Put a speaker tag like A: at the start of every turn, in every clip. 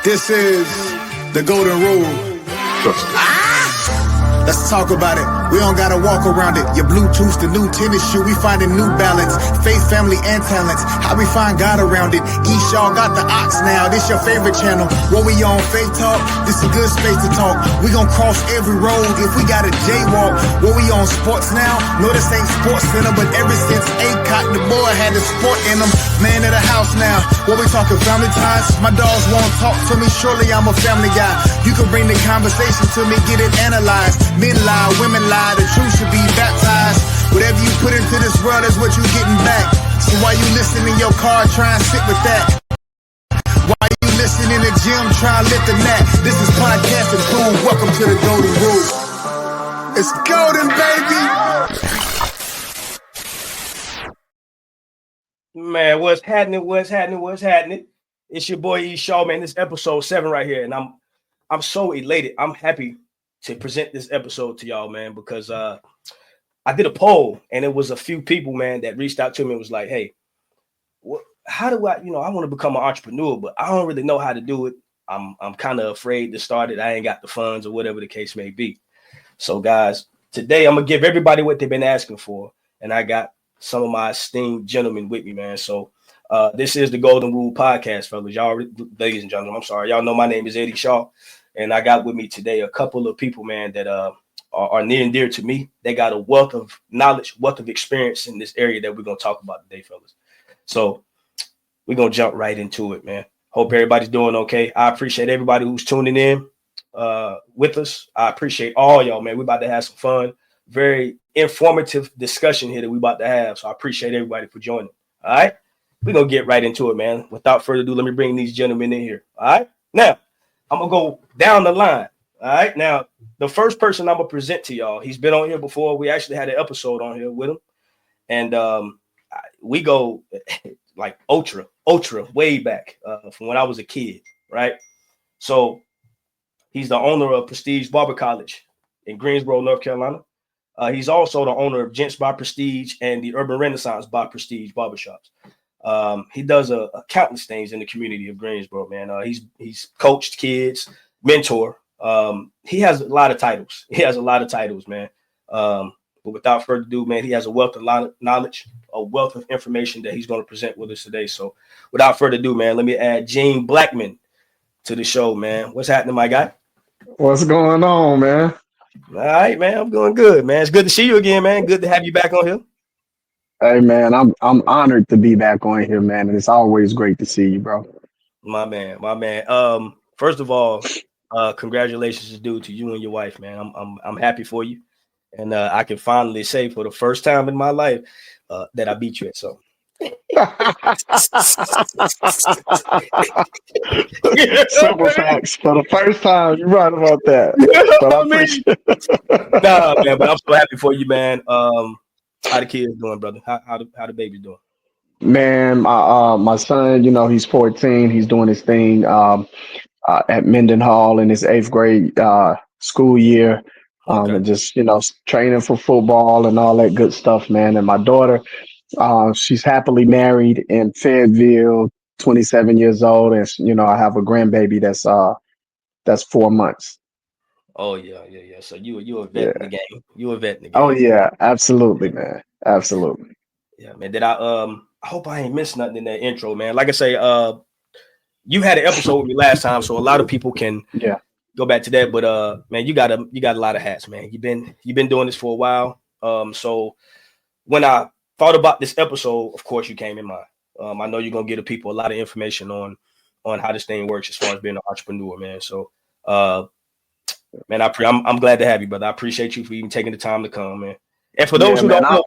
A: This is the golden rule. Let's talk about it. We don't gotta walk around it. Your Bluetooth, the new tennis shoe, we finding new balance. Faith, family, and talents. How we find God around it. East y'all got the ox now. This your favorite channel. What we on Faith Talk? This a good space to talk. We gon' cross every road if we got a jaywalk. What we on sports now? No, this ain't Sports Center, but ever since Acot, the boy had the sport in him. Man of the house now. What we talking family ties? My dogs won't talk to me. Surely I'm a family guy. You can bring the conversation to me, get it analyzed. Men lie, women lie, the truth should be baptized. Whatever you put into this world is what you getting back. So while you listen in your car, try and sit with that. While you listen in the gym, try and lift the mat. This is podcasting cool. Welcome to the Golden Rule. It's golden, baby.
B: Man, what's happening? What's happening? It's your boy E Shaw, man. This episode 7 right here, and I'm so elated. I'm happy to present this episode to y'all, man, because I did a poll and it was a few people, man, that reached out to me and was like, hey, how do I, I want to become an entrepreneur, but I don't really know how to do it. I'm kind of afraid to start it. I ain't got the funds or whatever the case may be. So guys, today I'm going to give everybody what they've been asking for. And I got some of my esteemed gentlemen with me, man. So this is the Golden Rule podcast, fellas. Y'all, ladies and gentlemen, I'm sorry. Y'all know my name is Eddie Shaw. And I got with me today a couple of people, man, that are near and dear to me. They got a wealth of knowledge, wealth of experience in this area that we're going to talk about today, fellas. So we're going to jump right into it, man. Hope everybody's doing okay. I appreciate everybody who's tuning in with us. I appreciate all y'all, man. We're about to have some fun, very informative discussion here that we're about to have. So I appreciate everybody for joining. All right. We're going to get right into it, man. Without further ado, let me bring these gentlemen in here. All right. Now, I'm going to go down the line. All right. Now, the first person I'm going to present to y'all, he's been on here before. We actually had an episode on here with him. And we go like ultra way back from when I was a kid. Right. So he's the owner of Prestige Barber College in Greensboro, North Carolina. He's also the owner of Gents by Prestige and the Urban Renaissance by Prestige Barbershops. He does a countless things in the community of Greensboro, man. He's coached kids, mentor. He has a lot of titles. Man. But without further ado, man, he has a wealth of knowledge, a wealth of information that he's going to present with us today. So without further ado, man, let me add Gene Blackmon to the show, man. What's happening, my guy?
C: What's going on, man?
B: All right, man. I'm doing good, man. It's good to see you again, man. Good to have you back on here.
C: Hey, man, I'm honored to be back on here, man, and it's always great to see you, bro.
B: My man. First of all, congratulations is due to you and your wife, man. I'm happy for you, and I can finally say for the first time in my life that I beat you at something.
C: Simple facts. For the first time, you're right about that. But I appreciate
B: Nah, man, but I'm so happy for you, man. How the kids doing, brother? How the baby doing?
C: Man, my son, he's 14. He's doing his thing at Mendenhall in his 8th grade school year.
B: Okay.
C: And just, training for football and all that good stuff, man. And my daughter, she's happily married in Fayetteville, 27 years old. And, I have a grandbaby that's 4 months.
B: Oh, yeah. So you a vet in the game. You a vet in the game.
C: Oh, yeah, absolutely, man. Absolutely.
B: Yeah, man. I hope I ain't missed nothing in that intro, man. Like I say, you had an episode with me last time, so a lot of people can go back to that. But man, you got a lot of hats, man. You've been doing this for a while. So when I thought about this episode, of course, you came in mind. I know you're gonna give the people a lot of information on how this thing works as far as being an entrepreneur, man. So man, I'm glad to have you, brother. I appreciate you for even taking the time to come, man. And for those who don't know,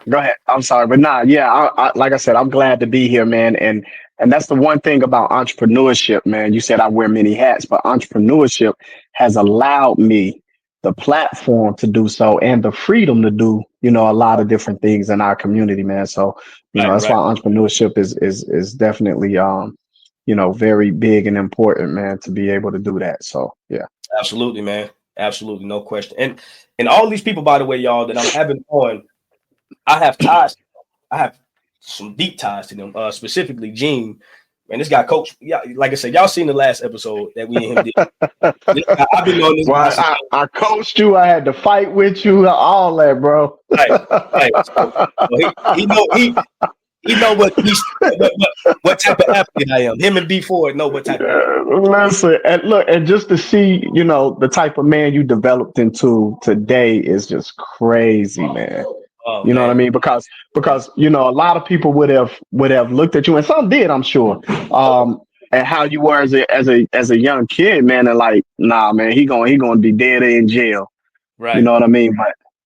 C: go ahead. I'm sorry, but I like I said, I'm glad to be here, man. And that's the one thing about entrepreneurship, man. You said I wear many hats, but entrepreneurship has allowed me the platform to do so and the freedom to do, a lot of different things in our community, man. So, that's why entrepreneurship is definitely, very big and important, man, to be able to do that. So, yeah.
B: Absolutely, man. Absolutely. No question. And all these people, by the way, y'all, that I'm having on, I have ties. I have some deep ties to them, specifically Gene. Man, this guy coach. Yeah, like I said, y'all seen the last episode that we and him did. I've been on this.
C: Well, I coached you. I had to fight with you. All that, bro.
B: Right. So he know what type of athlete I am. Him and B4 know what type of
C: Listen, and look, and just to see, the type of man you developed into today is just crazy, man.
B: Oh,
C: you know what I mean? Because a lot of people would have looked at you, and some did, I'm sure. And how you were as a young kid, man, and like, nah, man, he gonna be dead or in jail.
B: Right.
C: You know what I mean?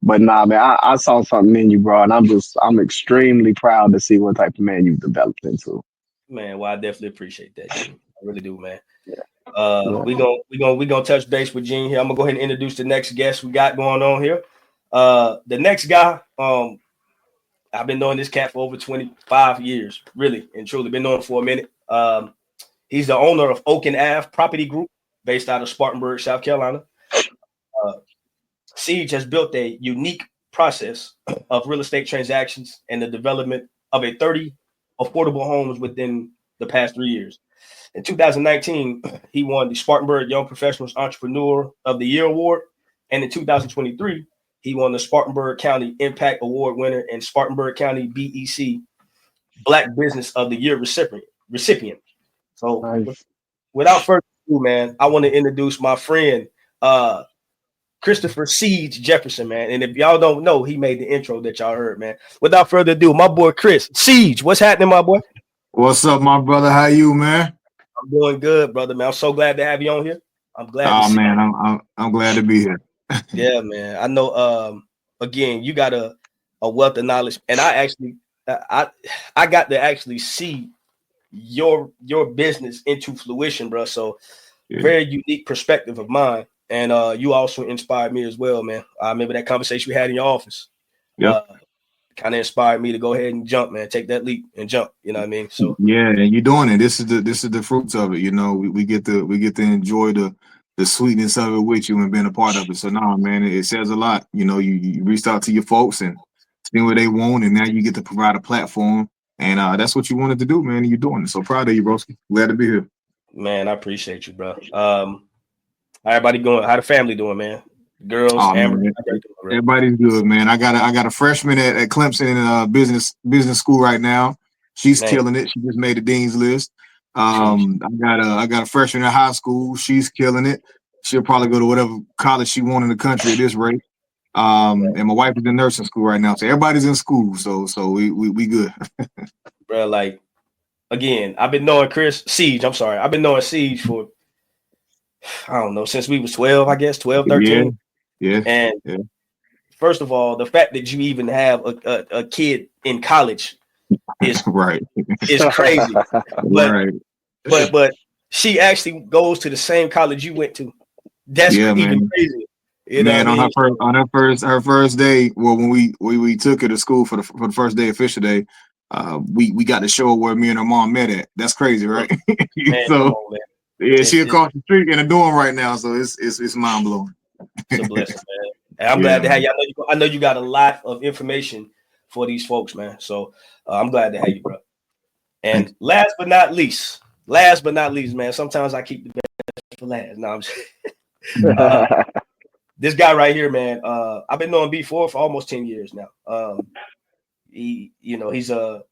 C: But nah, man, I saw something in you, bro, and I'm extremely proud to see what type of man you've developed into.
B: Man, well, I definitely appreciate that, Gene. I really do, man.
C: Yeah.
B: We gonna touch base with Gene here. I'm gonna go ahead and introduce the next guest we got going on here. The next guy, I've been knowing this cat for over 25 years, really and truly. Been knowing him for a minute. He's the owner of Oak and Ave Property Group, based out of Spartanburg, South Carolina. CEEJ has built a unique process of real estate transactions and the development of 30 affordable homes within the past 3 years. In 2019, he won the Spartanburg Young Professionals Entrepreneur of the Year Award. And in 2023, he won the Spartanburg County Impact Award winner and Spartanburg County BEC Black Business of the Year recipient. So
C: Nice.
B: Without further ado, man, I want to introduce my friend, Christopher CEEJ Jefferson, man. And if y'all don't know, he made the intro that y'all heard, man. Without further ado, my boy Chris CEEJ, what's happening, my boy?
D: What's up, my brother? How you, man?
B: I'm doing good, brother, man. I'm so glad to have you on here. I'm glad.
D: Oh man, I'm glad to be here.
B: Yeah, man. I know. Again, you got a wealth of knowledge, and I got to actually see your business into fruition, bro. So very unique perspective of mine. And you also inspired me as well, man. I remember that conversation we had in your office.
D: Yeah.
B: Kind of inspired me to go ahead and jump, man. Take that leap and jump. You know what I mean? So
D: yeah, and you're doing it. This is the fruits of it. You know, we get to enjoy the sweetness of it with you and being a part of it. So nah, man, it says a lot. You know, you reached out to your folks and see what they want, and now you get to provide a platform. And that's what you wanted to do, man. And you're doing it. So proud of you, broski. Glad to be here.
B: Man, I appreciate you, bro. How everybody going? How the family doing, man? Girls,
D: Amber, everybody's good, man. I got a freshman at Clemson in business school right now. She's killing it. She just made the dean's list. I got a freshman in high school. She's killing it. She'll probably go to whatever college she wants in the country at this rate. And my wife is in nursing school right now, so everybody's in school. So we good.
B: Bro, like again, I've been knowing CEEJ. I'm sorry, I've been knowing CEEJ for I don't know since we was 12, I guess 12, 13.
D: Yeah.
B: And first of all, the fact that you even have a kid in college is
D: right.
B: Is crazy. But she actually goes to the same college you went to. That's even crazy. You know
D: man, on her first day, well, when we took her to school for the first day, official day, we got to show her where me and her mom met at. That's crazy, right?
B: Man,
D: so
B: man.
D: She across the street in a dorm right now, so it's mind blowing.
B: It's a blessing, man. And I'm glad to have you. I know you got a lot of information for these folks, man. So I'm glad to have you, bro. And last but not least, man. Sometimes I keep the best for last. No, I'm just, this guy right here, man. I've been knowing B4 for almost 10 years now. He's a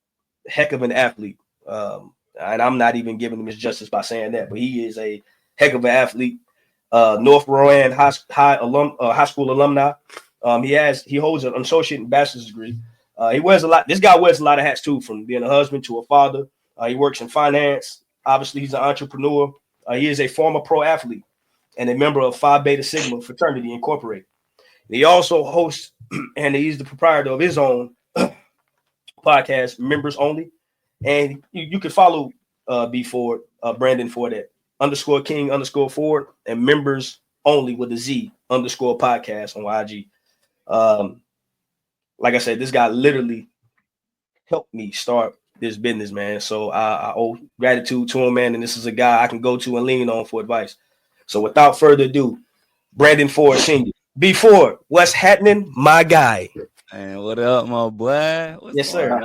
B: heck of an athlete. And I'm not even giving him his justice by saying that, but he is a heck of an athlete. North Rowan High School alumni. He holds an associate and bachelor's degree. He wears a lot. This guy wears a lot of hats too, from being a husband to a father. He works in finance. Obviously, he's an entrepreneur. He is a former pro athlete and a member of Phi Beta Sigma Fraternity Incorporated. He also hosts, and he's the proprietor of his own podcast, Members Only. And you can follow B4, Brandon Ford at _King_Ford and Members Only with a Z _podcast on IG. Like I said, this guy literally helped me start this business, man. So I owe gratitude to him, man. And this is a guy I can go to and lean on for advice. So without further ado, Brandon Ford Sr. B4, what's happening, my guy?
E: Man, what up, my boy?
B: Yes, sir.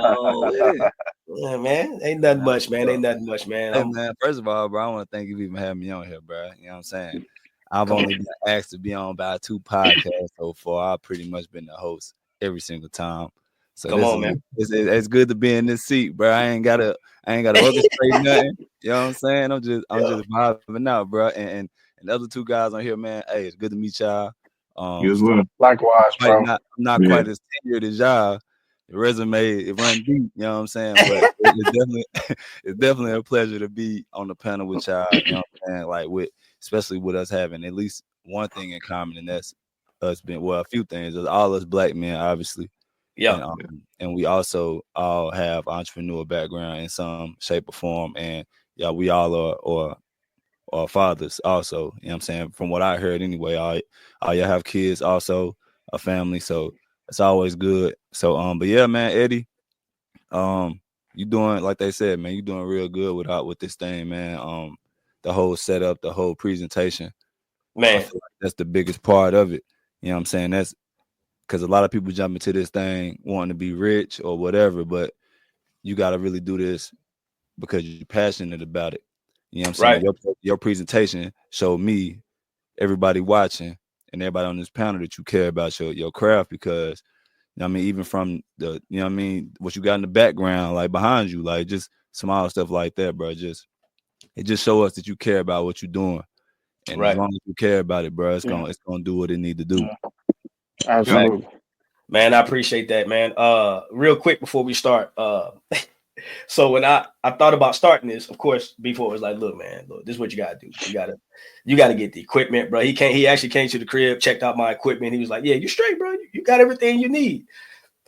B: Yeah, man. Ain't nothing much, man. Ain't nothing much, man.
E: Hey, man, first of all, bro, I want to thank you for even having me on here, bro. You know what I'm saying? I've only been asked to be on by 2 podcasts so far. I've pretty much been the host every single time. So
B: come on, man.
E: It's good to be in this seat, bro. I ain't gotta orchestrate nothing. You know what I'm saying? I'm just vibing out, bro. And the other 2 guys on here, man. Hey, it's good to meet y'all.
C: You as well. Likewise, bro.
E: I'm not quite as tenured as y'all. The resume, it run deep, you know what I'm saying? But it's definitely a pleasure to be on the panel with y'all, you know what I'm saying? Like especially with us having at least one thing in common, and that's us being, well, a few things. There's all us black men, obviously.
B: Yeah.
E: And we also all have entrepreneur background in some shape or form. And yeah, we all are fathers also, you know what I'm saying? From what I heard anyway, all y'all have kids also, a family. So it's always good. So but yeah, man, Eddie, you doing, like they said, man, you doing real good with this thing, man. The whole setup, the whole presentation,
B: man.
E: I feel like that's the biggest part of it. You know what I'm saying? That's because a lot of people jump into this thing wanting to be rich or whatever, but you got to really do this because you're passionate about it. You know what I'm saying?
B: Right.
E: Your presentation showed me, everybody watching, and everybody on this panel that you care about your craft, because you know what I mean, even from the, you know what I mean, what you got in the background, like behind you, like just small stuff like that, bro. It just show us that you care about what you're doing. And as long as you care about it, bro, it's gonna do what it need to do.
C: Absolutely.
B: Man, I appreciate that, man. Real quick before we start, so when I thought about starting this, of course, before it was like, look, this is what you gotta do. You gotta get the equipment, bro. He actually came to the crib, checked out my equipment. He was like, yeah, you straight, bro. You got everything you need.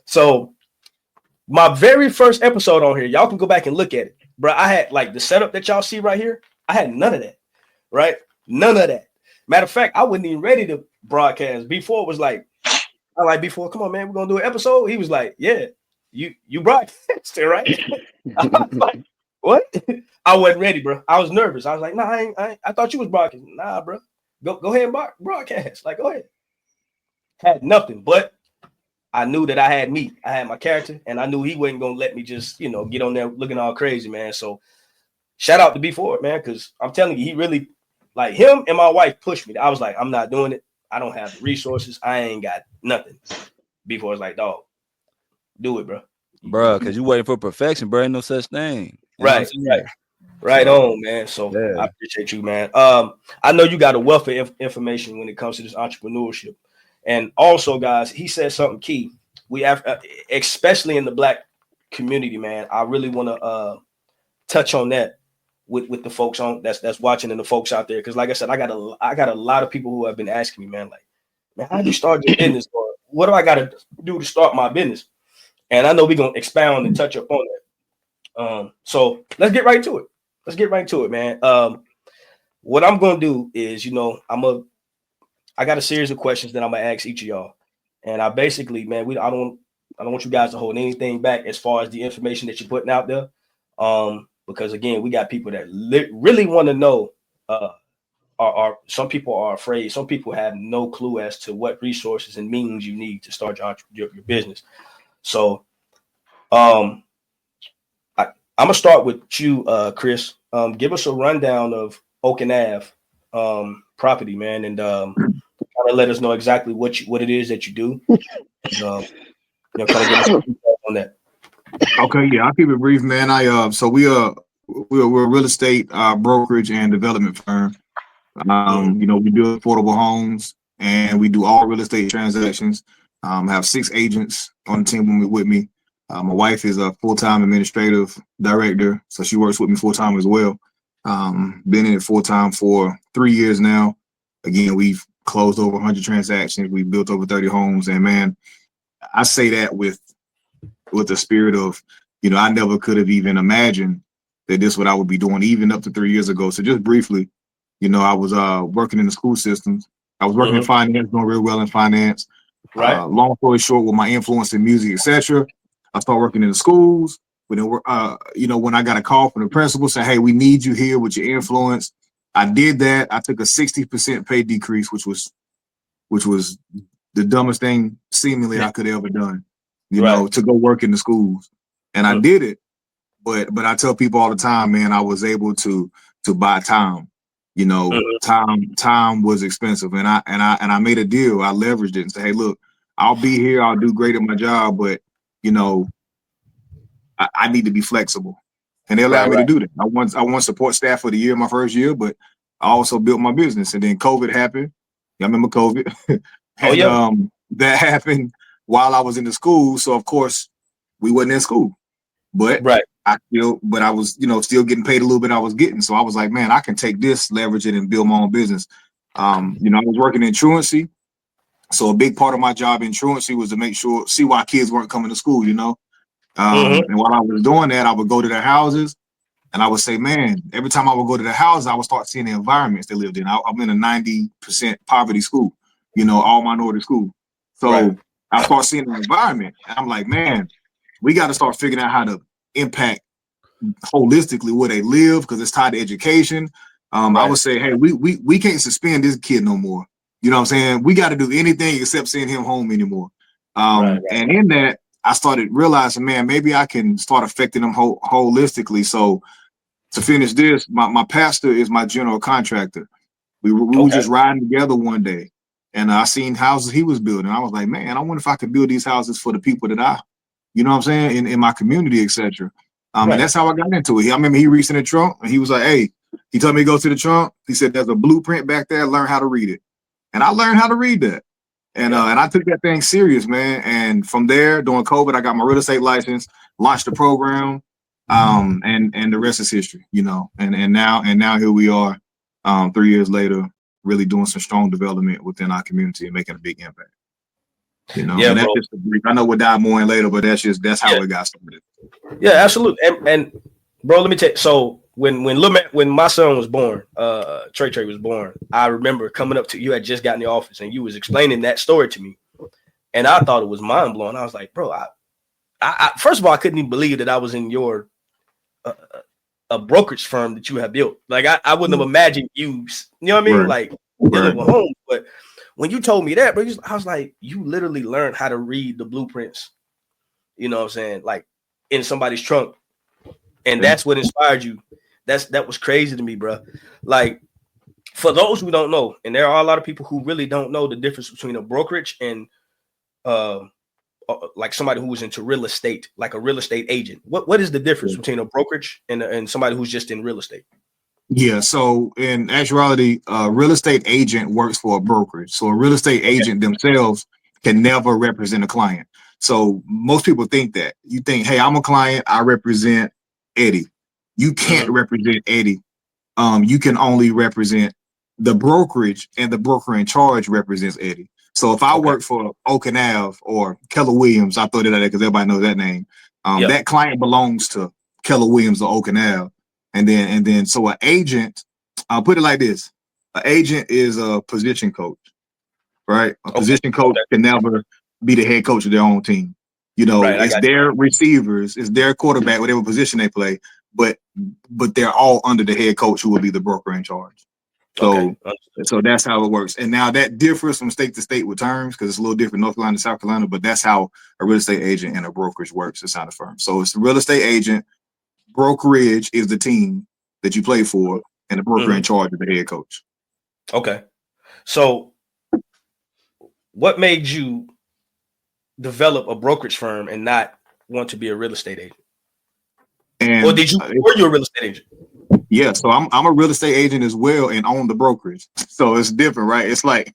B: So my very first episode on here, y'all can go back and look at it, bro. I had like the setup that y'all see right here. I had none of that, right? None of that. Matter of fact, I wasn't even ready to broadcast. Before it was like, come on, man, we're gonna do an episode. He was like, yeah, you broadcasted, right? I was like, what? I wasn't ready, bro. I was nervous. I was like, nah, I thought you was broadcasting. Nah, bro. Go ahead and broadcast. Like, go ahead. Had nothing, but I knew that I had me. I had my character, and I knew he wasn't gonna let me just, get on there looking all crazy, man. So shout out to B4, man, because I'm telling you, he really, like, him and my wife pushed me. I was like, I'm not doing it. I don't have the resources. I ain't got nothing. B4 was like, dog, do it, bro.
E: Bro, because you waiting for perfection, bro. Ain't no such thing.
B: Right on, man. So yeah. I appreciate you, man. I know you got a wealth of information when it comes to this entrepreneurship. And also, guys, he said something key. We have, especially in the Black community, man. I really want to touch on that with the folks on that's watching and the folks out there, because, like I said, I got a lot of people who have been asking me, man, how do you start your business, or what do I got to do to start my business? And I know we're gonna expound and touch upon that. So let's get right into it. Man. What I'm gonna do is, I got a series of questions that I'm gonna ask each of y'all, and I basically, man, I don't want you guys to hold anything back as far as the information that you're putting out there, because again, we got people that really want to know. Are some people are afraid. Some people have no clue as to what resources and means you need to start your business. So, I'm gonna start with you, Chris. Give us a rundown of Oaken Ave property, man, and kind of let us know exactly what it is that you do. And, kind of give us some details on that.
D: Okay, yeah, I'll keep it brief, man. So we're a real estate brokerage and development firm. We build affordable homes, and we do all real estate transactions. I have 6 agents on the team with me. My wife is a full-time administrative director, so she works with me full-time as well. Been in it full-time for 3 years now. Again, we've closed over 100 transactions. We've built over 30 homes, and man, I say that with the spirit of, I never could have even imagined that this is what I would be doing even up to 3 years ago. So just briefly, I was working in the school systems. I was working in finance, doing real well in finance.
B: Right.
D: Long story short, with my influence in music, etc., I started working in the schools. When I got a call from the principal saying, "Hey, we need you here with your influence," I did that. I took a 60% pay decrease, which was the dumbest thing seemingly I could have ever done. To go work in the schools, and I did it. But I tell people all the time, man, I was able to buy time. You know, time was expensive, and I made a deal. I leveraged it and said, hey, look, I'll be here. I'll do great at my job, but you know, I need to be flexible. And they allowed me to do that. I won support staff for the year, my first year, but I also built my business. And then COVID happened. I remember COVID. And that happened while I was in the school. So of course we wasn't in school. But I was, you know, still getting paid a little bit I was getting. So I was like, man, I can take this, leverage it, and build my own business. You know, I was working in truancy. So a big part of my job in truancy was to see why kids weren't coming to school, you know. And while I was doing that, I would go to their houses and I would say, man, every time I would go to the house, I would start seeing the environments they lived in. I'm in a 90% poverty school, you know, all minority school. So I start seeing the environment and I'm like, man, we got to start figuring out how to impact holistically where they live because it's tied to education. I would say, hey, we can't suspend this kid no more. You know what I'm saying? We got to do anything except send him home anymore. And in that, I started realizing, man, maybe I can start affecting them holistically. So to finish this, my pastor is my general contractor. We were just riding together one day and I seen houses he was building. I was like, man, I wonder if I could build these houses for the people that you know what I'm saying, in my community, etc. And that's how I got into it. I remember he reached in the trunk and he was like, hey, he told me to go to the trunk. He said, there's a blueprint back there. Learn how to read it. And I learned how to read that. And I took that thing serious, man. And from there, during COVID, I got my real estate license, launched the program, and the rest is history, you know. And now here we are, 3 years later, really doing some strong development within our community and making a big impact. You know, and that's just a brief. I know we'll dive more in later, but that's how it got started.
B: Yeah, absolutely. And bro, let me tell you. So when my son was born, Trey was born, I remember coming up to you. Had just gotten in the office, and you was explaining that story to me, and I thought it was mind blowing. I was like, bro, I first of all, I couldn't even believe that I was in your a brokerage firm that you have built. Like I wouldn't have imagined you. You know what I mean? Like dealing with homes, but when you told me that, bro, I was like, you literally learned how to read the blueprints. You know what I'm saying? Like in somebody's trunk. And that's what inspired you. That was crazy to me, bro. Like for those who don't know, and there are a lot of people who really don't know the difference between a brokerage and like somebody who was into real estate, like a real estate agent. What is the difference between a brokerage and somebody who's just in real estate?
D: Yeah, so in actuality, a real estate agent works for a brokerage. So a real estate agent themselves can never represent a client. So most people think that. You think, hey, I'm a client, I represent Eddie. You can't represent Eddie. You can only represent the brokerage, and the broker in charge represents Eddie. So if I work for Oak Ave or Keller Williams, I throw that out there because everybody knows that name. That client belongs to Keller Williams or Oak Ave. And then so an agent, I'll put it like this. An agent is a position coach, right? A position coach can never be the head coach of their own team. You know, it's their receivers, it's their quarterback, whatever position they play, but they're all under the head coach who will be the broker in charge. So that's how it works. And now that differs from state to state with terms because it's a little different, North Carolina, South Carolina, but that's how a real estate agent and a brokerage works inside a firm. So it's the real estate agent, brokerage is the team that you play for, and the broker in charge is the head coach.
B: Okay. So what made you develop a brokerage firm and not want to be a real estate agent? And or were you a real estate agent?
D: Yeah, so I'm a real estate agent as well and own the brokerage. So it's different, right? It's like,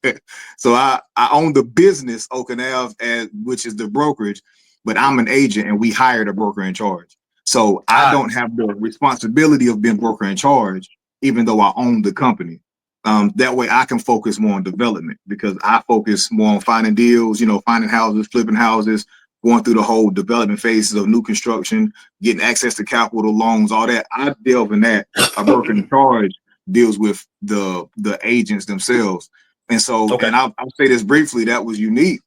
D: so I own the business Oak Ave, which is the brokerage, but I'm an agent and we hired a broker in charge. So I don't have the responsibility of being broker in charge, even though I own the company. That way I can focus more on development because I focus more on finding deals, you know, finding houses, flipping houses, going through the whole development phases of new construction, getting access to capital, loans, all that. I delve in that. A broker in charge deals with the agents themselves. And so, and I'll say this briefly, that was unique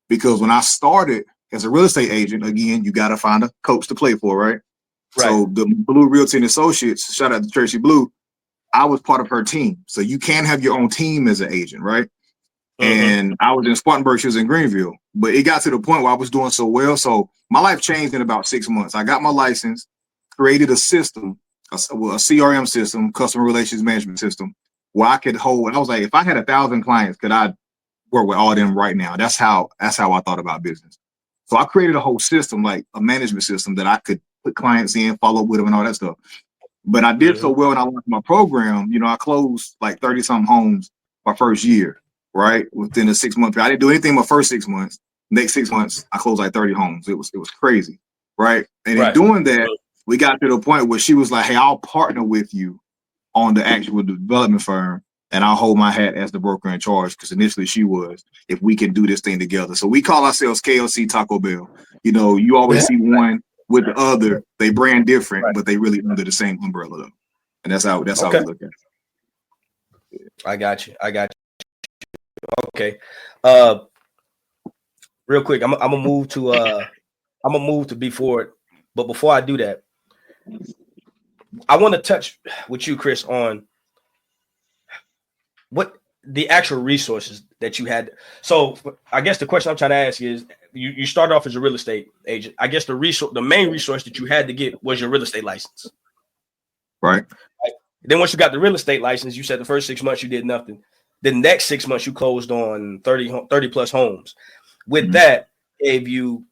D: because when I started as a real estate agent, again, you got to find a coach to play for, right? So the Blue Realty and Associates, shout out to Tracy Blue, I was part of her team. So you can have your own team as an agent, right? And I was in Spartanburg, she was in Greenville. But it got to the point where I was doing so well. So my life changed in about 6 months. I got my license, created a system, a CRM system, customer relations management system, where I could hold. I was like, if I had 1,000 clients, could I work with all of them right now? That's how I thought about business. So I created a whole system, like a management system that I could put clients in, follow up with them, and all that stuff. But I did so well when I launched my program. You know, I closed like 30-something homes my first year, right? Within a 6-month period. I didn't do anything my first 6 months. Next 6 months, I closed like 30 homes. It was crazy, right? And in doing that, we got to the point where she was like, hey, I'll partner with you on the actual development firm, and I'll hold my hat as the broker in charge, because initially she was, if we can do this thing together. So we call ourselves KLC Taco Bell. You know, you always see one with the other. They brand different, but they really under the same umbrella though. And that's how we look at it.
B: I got you. Okay. Real quick, I'm gonna move to be forward. But before I do that, I want to touch with you, Chris, on what the actual resources that you had. So I guess the question I'm trying to ask is, you started off as a real estate agent. I guess the main resource that you had to get was your real estate license.
D: Right.
B: Then once you got the real estate license, you said the first 6 months you did nothing. The next 6 months you closed on 30 plus homes. With that, gave you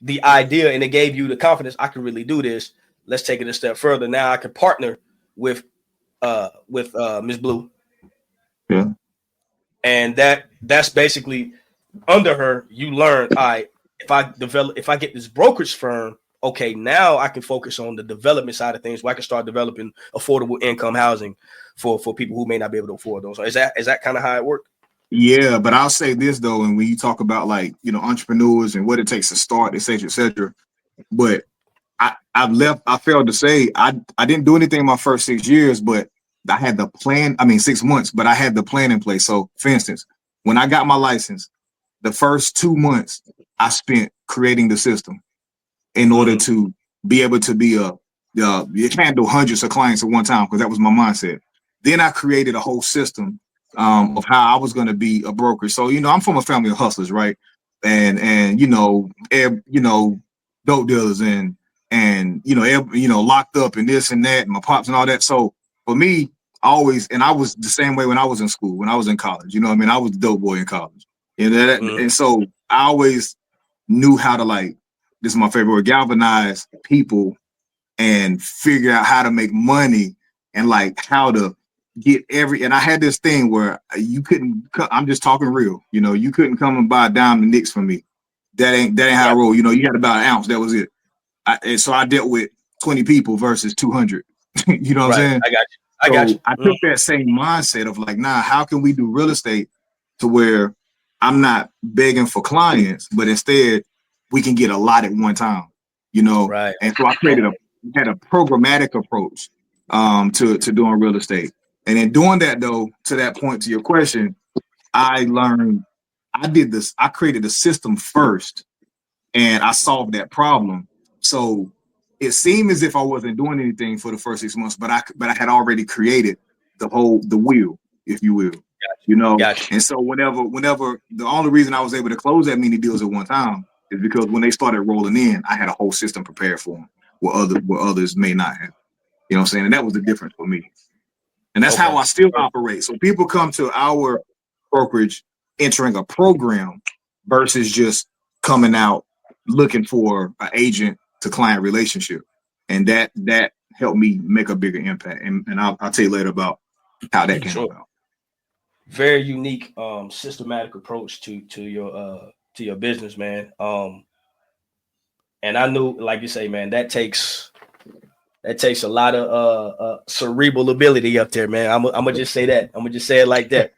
B: the idea, and it gave you the confidence. I can really do this. Let's take it a step further. Now I can partner with Ms. Blue.
D: Yeah.
B: And that's basically under her. You learn, all right, if I get this brokerage firm, okay, now I can focus on the development side of things, where I can start developing affordable income housing for people who may not be able to afford those. So is that kind of how it worked?
D: Yeah, but I'll say this though, and when you talk about, like, you know, entrepreneurs and what it takes to start, et cetera, but I failed to say I didn't do anything in my first 6 years, but I had the plan. 6 months, but I had the plan in place. So for instance, when I got my license, the first 2 months I spent creating the system in order to be able to be you can't do hundreds of clients at one time, because that was my mindset. Then I created a whole system of how I was going to be a broker. So, you know, I'm from a family of hustlers, right? And you know, dope dealers and locked up and this and that, and my pops and all that. So for me, I was the same way when I was in school, when I was in college. You know what I mean? I was the dope boy in college. And so I always knew how to, like, this is my favorite word, galvanize people and figure out how to make money, and like how to get and I had this thing where you couldn't, I'm just talking real, you know, you couldn't come and buy a dime and nicks from me. That ain't how I roll. You know, you had about an ounce. That was it. And so I dealt with 20 people versus 200. You know what I'm saying?
B: I got you.
D: I took that same mindset of like, nah, how can we do real estate to where I'm not begging for clients, but instead we can get a lot at one time, you know?
B: Right.
D: And so I had a programmatic approach to doing real estate. And in doing that, though, to that point, to your question, I created the system first, and I solved that problem. So it seemed as if I wasn't doing anything for the first 6 months, but I had already created the wheel, if you will. You know, and so whenever the only reason I was able to close that many deals at one time is because when they started rolling in, I had a whole system prepared for them, where others may not have. You know what I'm saying? And that was the difference for me. And that's how I still operate. So people come to our brokerage entering a program versus just coming out looking for an agent to client relationship. And that helped me make a bigger impact. And I'll tell you later about how that came about.
B: Very unique, systematic approach to your business, man. And I knew, like you say, man, that takes a lot of cerebral ability up there, man. I'm gonna just say that. I'm gonna just say it like that.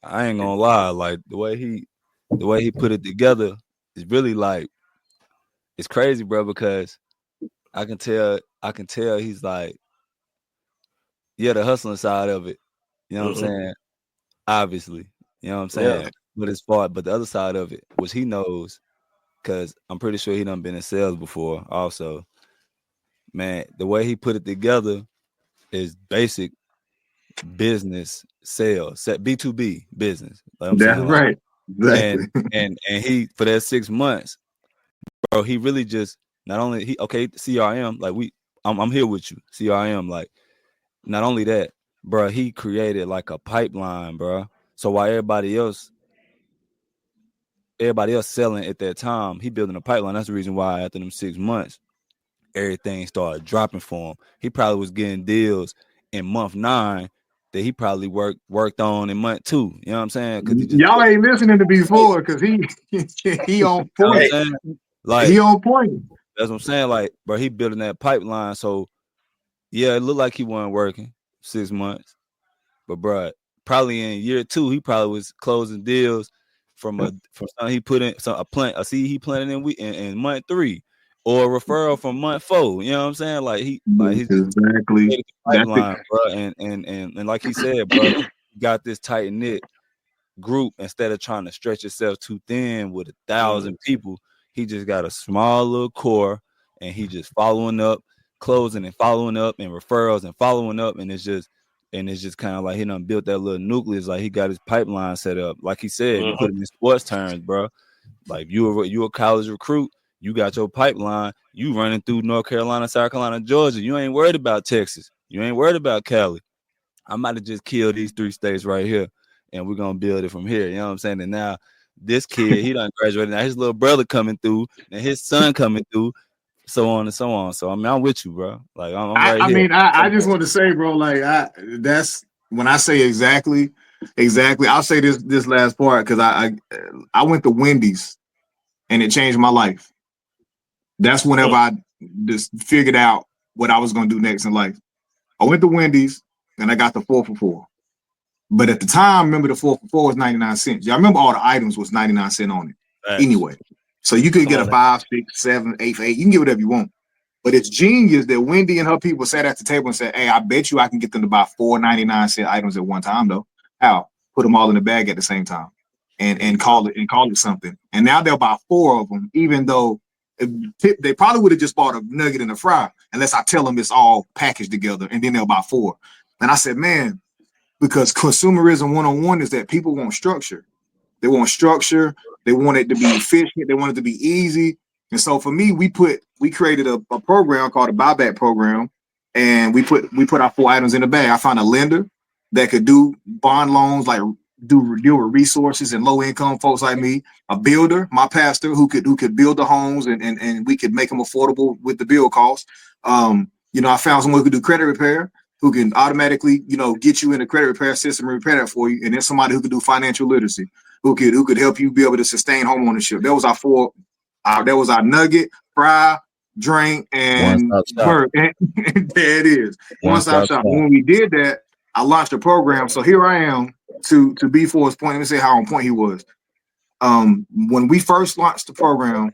B: I
E: ain't gonna lie, like the way he put it together is really, like, it's crazy, bro, because I can tell he's like, yeah, the hustling side of it. You know what I'm saying? Obviously, you know what I'm saying? Yeah. But the other side of it, which he knows, because I'm pretty sure he done been in sales before also. Man, the way he put it together is basic business sales, B2B business. Like
D: that's saying, right.
E: Exactly. And he, for that 6 months, bro, he really just Not only CRM, like I'm here with you. CRM, like not only that, bro, he created like a pipeline, bro. So while everybody else selling at that time, he building a pipeline. That's the reason why after them 6 months, everything started dropping for him. He probably was getting deals in month 9 that he probably worked on in month 2. You know what I'm saying? Because
D: y'all ain't listening to before because he on point.
E: You know like
D: he on point.
E: That's what I'm saying. Like, bro, he building that pipeline. So yeah, it looked like he wasn't working 6 months, but bro, probably in year 2, he probably was closing deals from something he put in a seed he planted in month 3, or a referral from month 4. You know what I'm saying? Like he's
D: exactly
E: pipeline, bro, and like he said, bro, he got this tight knit group. Instead of trying to stretch yourself too thin with 1,000 people, he just got a small little core, and he just following up, closing and following up, and referrals and following up, and it's just kind of like he done built that little nucleus. Like he got his pipeline set up. Like he said, you put him in sports terms, bro. Like you a college recruit, you got your pipeline. You running through North Carolina, South Carolina, Georgia. You ain't worried about Texas. You ain't worried about Cali. I might have just killed these 3 states right here, and we're gonna build it from here. You know what I'm saying? And now this kid, he done graduated. Now his little brother coming through, and his son coming through, so on and so on. So I mean, I'm with you, bro. Like I'm right here.
D: I mean, I just want to say, bro, like that's when I say exactly. I'll say this last part because I went to Wendy's and it changed my life. That's whenever I just figured out what I was gonna do next in life. I went to Wendy's and I got the 4 for $4. But at the time, remember the 4 for $4 was 99 cents. Y'all remember all the items was 99 cents on it. Right. Anyway, so you could get a 5, 6, 7, 8 for 8. You can get whatever you want. But it's genius that Wendy and her people sat at the table and said, hey, I bet you I can get them to buy 4 99-cent items at one time, though. How? Put them all in the bag at the same time and call it something. And now they'll buy 4 of them, even though they probably would have just bought a nugget and a fry, unless I tell them it's all packaged together, and then they'll buy 4. And I said, man, because consumerism 101 is that people want structure. They want structure. They want it to be efficient. They want it to be easy. And so for me, we created a program called a buyback program, and we put our 4 items in the bag. I found a lender that could do bond loans, like deal with resources and low income folks like me. A builder, my pastor, who could build the homes, and we could make them affordable with the build costs. I found someone who could do credit repair, who can automatically, get you in the credit repair system and repair that for you. And then somebody who could do financial literacy, who could help you be able to sustain home ownership. That was our 4. That was our nugget, fry, drink, and burp. And there it is. One-stop shop. When we did that, I launched a program. So here I am to B4's point. Let me say how on point he was. When we first launched the program,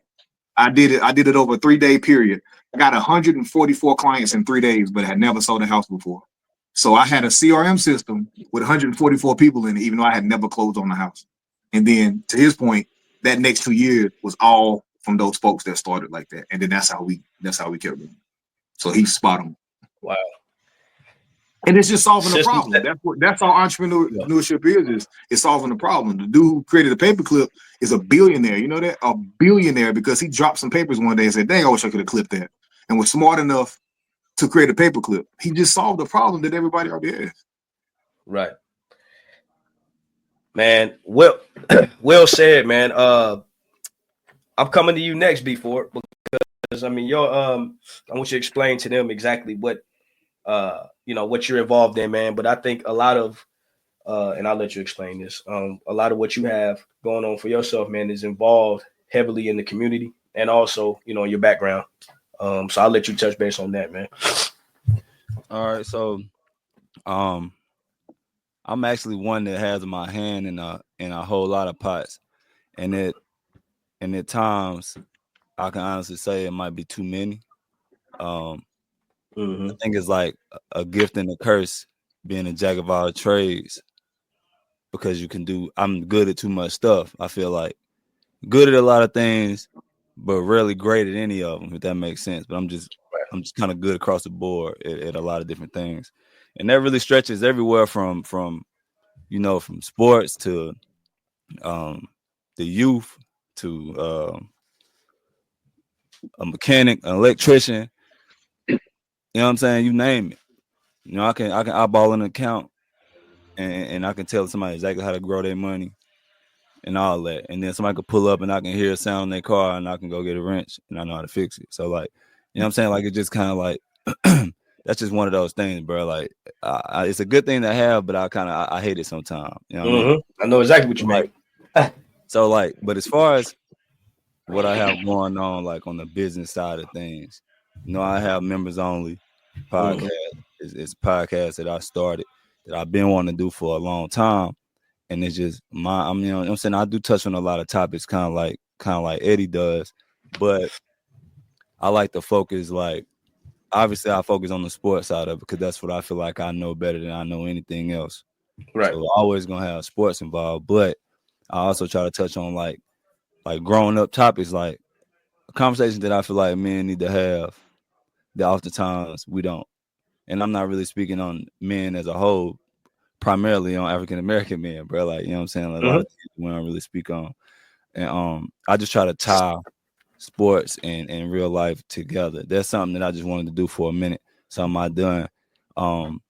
D: I did it over a 3-day period. I got 144 clients in 3 days, but had never sold a house before. So I had a CRM system with 144 people in it, even though I had never closed on the house. And then to his point, that next 2 years was all from those folks that started like that. And then that's how we kept going. So he's spot on.
B: Wow.
D: And it's just solving a problem. That's all entrepreneurship is it's solving a problem. The dude who created the paperclip is a billionaire. You know that? A billionaire, because he dropped some papers one day and said, dang, I wish I could have clipped that. And was smart enough to create a paperclip. He just solved a problem that everybody already has.
B: Right. Man, well said, man. I'm coming to you next, B4, because I mean I want you to explain to them exactly what what you're involved in, man. But I think a lot of and I'll let you explain this. A lot of what you have going on for yourself, man, is involved heavily in the community and also, your background. So I'll let you touch base on that, man.
E: All right. So I'm actually one that has my hand in a whole lot of pots, and at times I can honestly say it might be too many. I think it's like a gift and a curse being a jack of all trades, because I'm good at too much stuff. I feel like good at a lot of things, but rarely great at any of them, if that makes sense. But I'm just kind of good across the board at a lot of different things. And that really stretches everywhere from sports to the youth to a mechanic, an electrician. You know what I'm saying? You name it. You know, I can eyeball an account and I can tell somebody exactly how to grow their money and all that. And then somebody could pull up and I can hear a sound in their car and I can go get a wrench and I know how to fix it. So like, you know what I'm saying? Like, it just kind of like, that's just one of those things, bro. Like, it's a good thing to have, but I hate it sometimes. You know what I mean?
B: I know exactly what you mean.
E: So like, but as far as what I have going on, like on the business side of things, you know, I have members only podcast. It's podcast that I started that I've been wanting to do for a long time. And it's just you know what I'm saying? I do touch on a lot of topics kind of like Eddie does, but I like to focus, like, obviously I focus on the sports side of it because that's what I feel like I know better than I know anything else.
B: Right.
E: So always gonna have sports involved, but I also try to touch on like growing up topics, like a conversation that I feel like men need to have that oftentimes we don't. And I'm not really speaking on men as a whole, primarily on African American men, bro. Like, you know what I'm saying? Like, a lot of things we don't really speak on. And I just try to tie sports and real life together. That's something that I just wanted to do for a minute. Something I done. And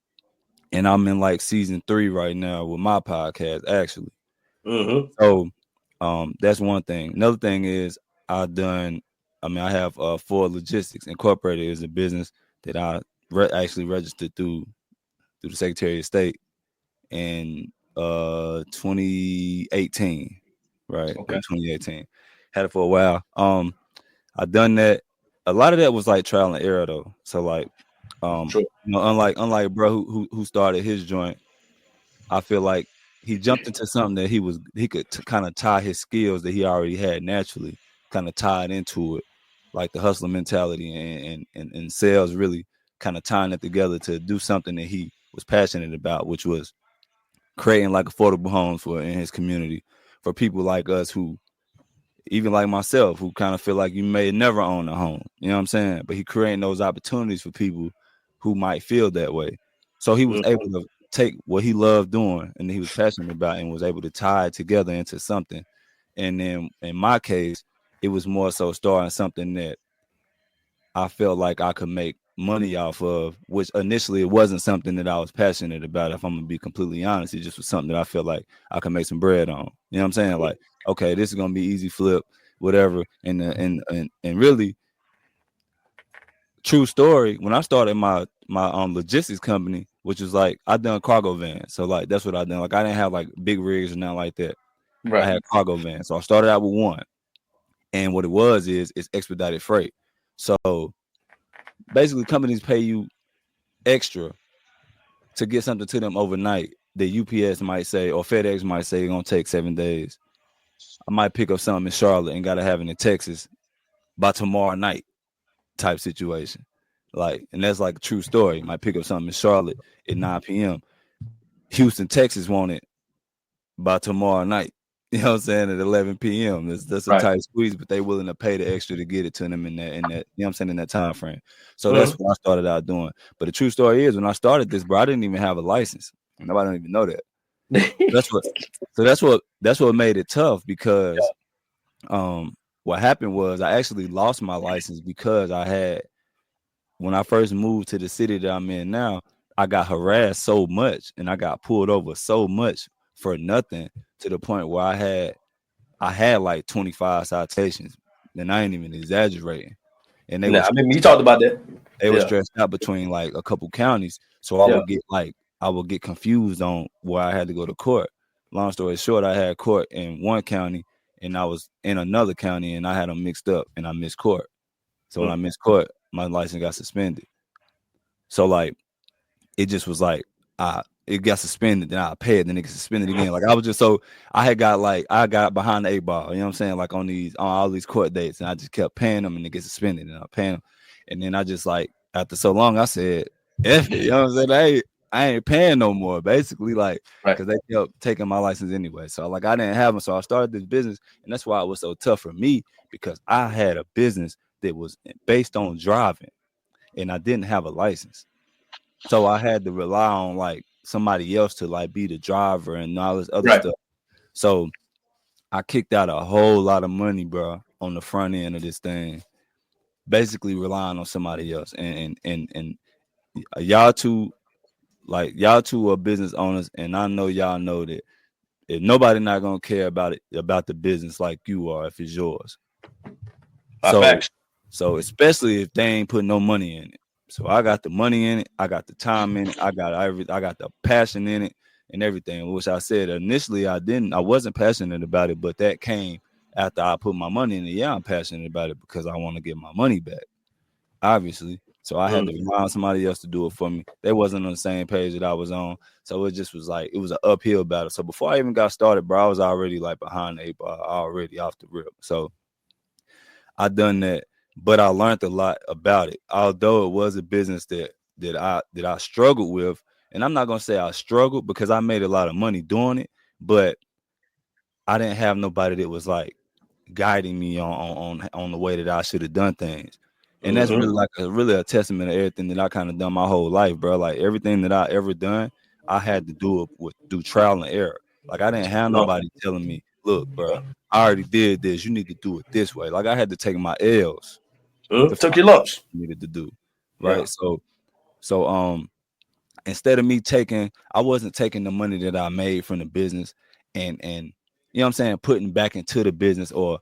E: I'm in like season 3 right now with my podcast, actually. So that's one thing. Another thing is I have Ford Logistics Incorporated is a business that I actually registered through the Secretary of State in 2018, right?
B: Okay.
E: In 2018, had it for a while. I done that. A lot of that was like trial and error though. So like,
B: Sure.
E: you know, unlike bro who started his joint, I feel like he jumped into something that he could kind of tie his skills that he already had naturally, kind of tied into it, like the hustler mentality and sales, really kind of tying it together to do something that he was passionate about, which was creating like affordable homes in his community for people like us who, even like myself, who kind of feel like you may never own a home. You know what I'm saying? But he creating those opportunities for people who might feel that way. So he was able to take what he loved doing and he was passionate about and was able to tie it together into something. And then in my case, it was more so starting something that I felt like I could make money off of, which initially it wasn't something that I was passionate about. If I'm gonna be completely honest, it just was something that I felt like I could make some bread on. You know what I'm saying? Like, okay, this is gonna be easy flip, whatever. And really, true story. When I started my logistics company, which was like I done cargo vans, so like that's what I done. Like I didn't have like big rigs or nothing like that.
B: Right.
E: I had cargo vans, so I started out with one, and what it was is it's expedited freight. So basically, companies pay you extra to get something to them overnight that UPS might say or FedEx might say it's gonna take 7 days. I might pick up something in Charlotte and gotta have it in Texas by tomorrow night type situation. Like, and that's like a true story. Might pick up something in Charlotte at 9 p.m. Houston, Texas want it by tomorrow night. You know what I'm saying? At 11 p.m. That's a tight squeeze, but they willing to pay the extra to get it to them in that, you know what I'm saying, in that time frame. So that's what I started out doing. But the true story is when I started this, bro, I didn't even have a license. Nobody don't even know that. That's what made it tough because what happened was I actually lost my license because when I first moved to the city that I'm in now, I got harassed so much and I got pulled over so much for nothing to the point where I had like 25 citations, and I ain't even exaggerating. And they
B: you talked about that.
E: They were stretched out between like a couple counties, so I would get confused on where I had to go to court. Long story short, I had court in one county and I was in another county, and I had them mixed up, and I missed court. So when I missed court, my license got suspended. So like, it just was like, it got suspended, then I pay it, then it gets suspended again. Like I was just I got behind the 8 ball, you know what I'm saying? Like on all these court dates, and I just kept paying them and it gets suspended and I pay them. And then I just like, after so long, I said, F it, you know what I'm saying? I ain't paying no more, basically, like, because they kept taking my license anyway. So like I didn't have them. So I started this business, and that's why it was so tough for me, because I had a business that was based on driving and I didn't have a license. So I had to rely on like somebody else to like be the driver and all this other stuff. So I kicked out a whole lot of money, bro, on the front end of this thing. basically relying on somebody else. And y'all two are business owners, and I know y'all know that if nobody not gonna care about the business like you are if it's yours. So especially if they ain't putting no money in it. So I got the money in it, I got the time in it, I got the passion in it and everything. Which I said initially I wasn't passionate about it, but that came after I put my money in it. Yeah, I'm passionate about it because I want to get my money back, obviously. So I had to rely on somebody else to do it for me. They wasn't on the same page that I was on. So it just was like, it was an uphill battle. So before I even got started, bro, I was already like behind the 8 ball, already off the rip. So I done that, but I learned a lot about it. Although it was a business that I struggled with, and I'm not gonna say I struggled because I made a lot of money doing it, but I didn't have nobody that was like guiding me on the way that I should have done things. And that's really a testament of everything that I kind of done my whole life, bro. Like everything that I ever done, I had to do it through trial and error. Like I didn't have nobody telling me, look, bro, I already did this. You need to do it this way. Like I had to take my L's.
B: Took your lumps.
E: Needed to do. Right. Yeah. So instead of me I wasn't taking the money that I made from the business and you know what I'm saying, putting back into the business or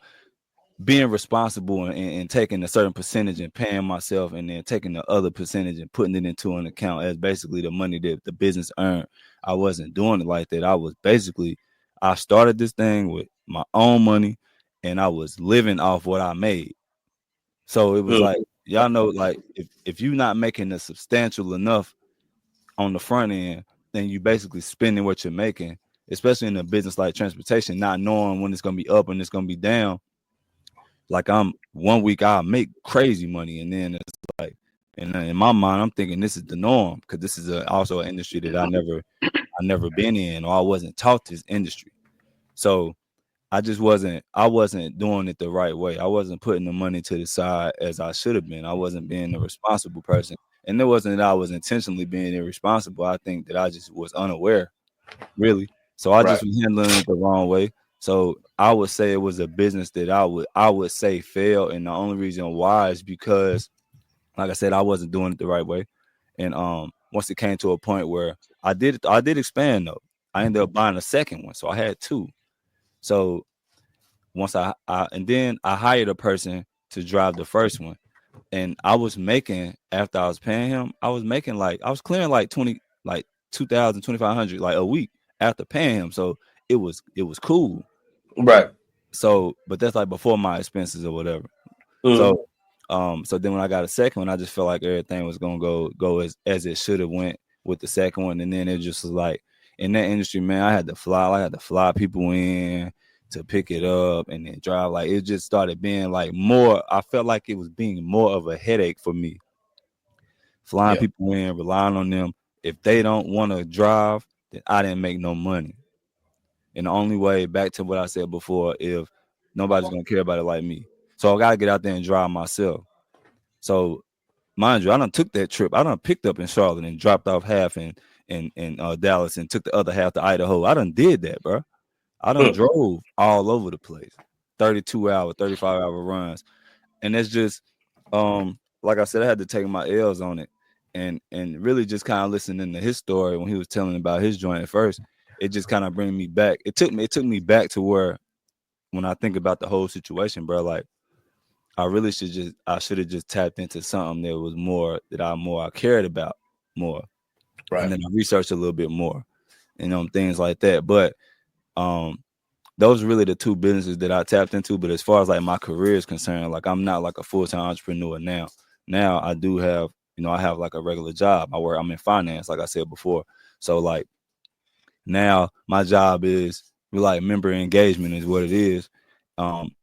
E: being responsible and taking a certain percentage and paying myself and then taking the other percentage and putting it into an account as basically the money that the business earned. I wasn't doing it like that. I started this thing with my own money and I was living off what I made. So it was like, y'all know, like if you're not making a substantial enough on the front end, then you basically spending what you're making, especially in a business like transportation, not knowing when it's going to be up and it's going to be down. Like one week I'll make crazy money, and then it's like, and in my mind I'm thinking this is the norm because this is also an industry that I never been in, or I wasn't taught this industry. So I wasn't doing it the right way. I wasn't putting the money to the side as I should have been. I wasn't being a responsible person, and it wasn't that I was intentionally being irresponsible. I think that I just was unaware, really. So I just was handling it the wrong way. So I would say it was a business that I would say failed, and the only reason why is because, like I said, I wasn't doing it the right way. And once it came to a point where I did expand though, I ended up buying a second one, so I had two. So once and then I hired a person to drive the first one, and I was making, after I was paying him, I was clearing like 2,000, 2,500 like a week after paying him. So it was cool.
B: Right.
E: So, but that's like before my expenses or whatever. So then when I got a second one, I just felt like everything was gonna go as it should have went with the second one. And then it just was like, in that industry, man, I had to fly people in to pick it up and then drive. Like it just started being like more, I felt like it was being more of a headache for me. Flying people in, relying on them. If they don't want to drive, then I didn't make no money. And the only way, back to what I said before, if nobody's gonna care about it like me. So I gotta get out there and drive myself. So mind you, I done took that trip. I done picked up in Charlotte and dropped off half in Dallas and took the other half to Idaho. I done did that, bro. I done drove all over the place. 32-hour, 35-hour runs. And it's just like I said, I had to take my L's on it and really just kind of listening to his story when he was telling about his joint at first. It just kind of bring me back. It took me back to where, when I think about the whole situation, bro, like I should have just tapped into something that was more that I cared about more. Right. And then I researched a little bit more, things like that. But those are really the two businesses that I tapped into. But as far as like my career is concerned, like I'm not like a full-time entrepreneur now. Now I do have, I have like a regular job. I'm in finance, like I said before. So like now my job is like member engagement is what it is.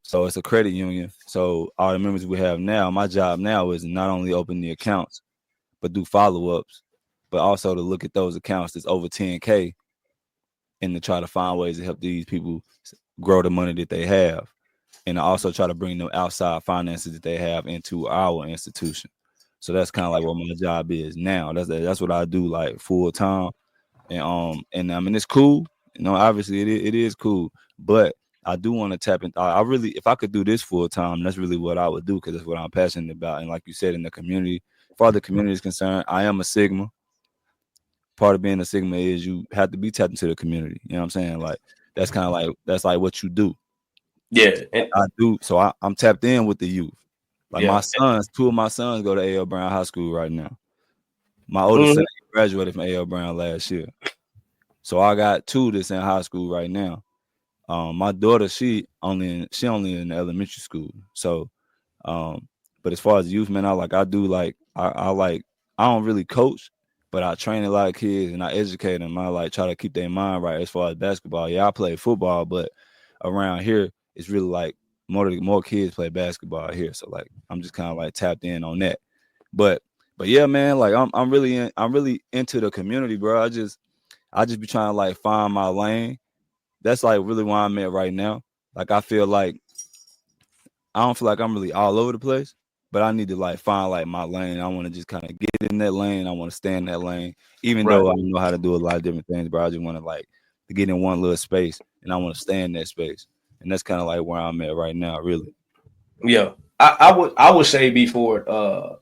E: So it's a credit union. So all the members we have now, my job now is not only open the accounts, but do follow-ups, but also to look at those accounts that's over 10K and to try to find ways to help these people grow the money that they have. And to also try to bring them outside finances that they have into our institution. So that's kind of like what my job is now. That's what I do like full time. And I mean, it's cool. Obviously it is cool, but I do want to tap in. I really, if I could do this full time, that's really what I would do, because that's what I'm passionate about. And like you said, in the community, as far as the community is concerned, I am a Sigma. Part of being a Sigma is you have to be tapped into the community. You know what I'm saying? Like that's kind of like, that's like what you do.
B: Yeah, and
E: I do. So I'm tapped in with the youth. Like
B: yeah.
E: my sons, 2 of my sons go to A.L. Brown High School right now. My oldest son graduated from A.L. Brown last year. So I got 2 that's in high school right now. My daughter, she only in elementary school. So, but as far as youth, man, I don't really coach, but I train a lot of kids and I educate them. I like try to keep their mind right as far as basketball. Yeah, I play football, but around here it's really like more kids play basketball here. So like I'm just kind of like tapped in on that. But yeah, man, like I'm really into the community, bro. I just be trying to like find my lane. That's like really where I'm at right now. Like I feel like I don't feel like I'm really all over the place, but I need to like find like my lane. I want to just kind of get in that lane. I want to stay in that lane, even though I don't know how to do a lot of different things, but I just want to like to get in one little space and I want to stay in that space. And that's kind of like where I'm at right now, really.
B: Yeah. I would say before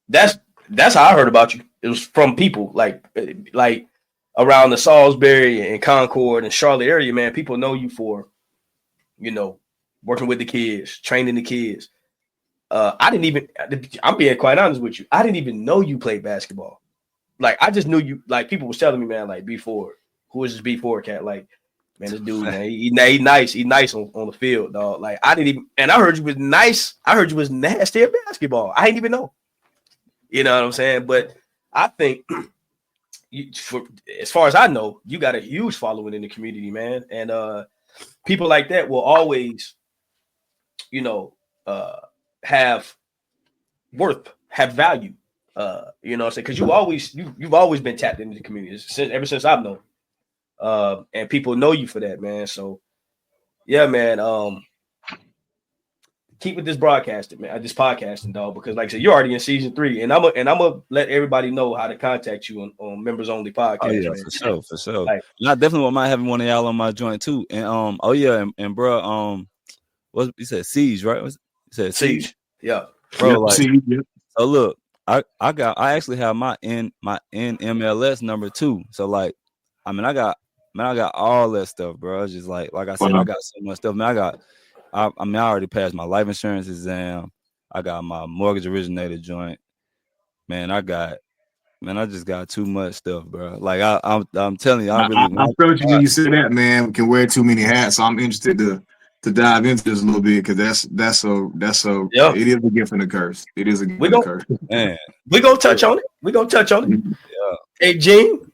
B: that's how I heard about you. It was from people like around the Salisbury and Concord and Charlotte area, man. People know you for, working with the kids, training the kids. I'm being quite honest with you. I didn't even know you played basketball. Like I just knew you. Like people was telling me, man, like B4, who is this B4 cat? Like, man, this dude, man, he nice. He nice on the field, dog. Like I didn't even, and I heard you was nice. I heard you was nasty at basketball. I didn't even know. You know what I'm saying? But I think, as far as I know, you got a huge following in the community, man. And people like that will always, have worth, have value. You know what I'm saying? Because you've always been tapped into the community ever since I've known. And people know you for that, man. So yeah, man. Keep with this broadcasting, man. This podcasting, dog, because like I said, you're already in season 3, and I'm gonna let everybody know how to contact you on members only podcast.
E: Oh yeah,
B: man.
E: for sure.
B: Like,
E: and I definitely want having one of y'all on my joint too. And and bro, what you said, CEEJ, right? You said
B: CEEJ, yeah,
E: bro.
D: Yep,
E: so look, I actually have my NMLS number 2. So like, I got all that stuff, bro. It's just like I said, I got so much stuff. Man, I already passed my life insurance exam. I got my mortgage originator joint. Man, I just got too much stuff, bro. Like I'm telling you, I
D: felt you when you said that, man. We can wear too many hats. So I'm interested to dive into this a little bit, because that's it is a gift and a curse. It is a gift and a curse.
E: Man,
B: we gonna touch on it.
E: Yeah.
B: Hey, Gene,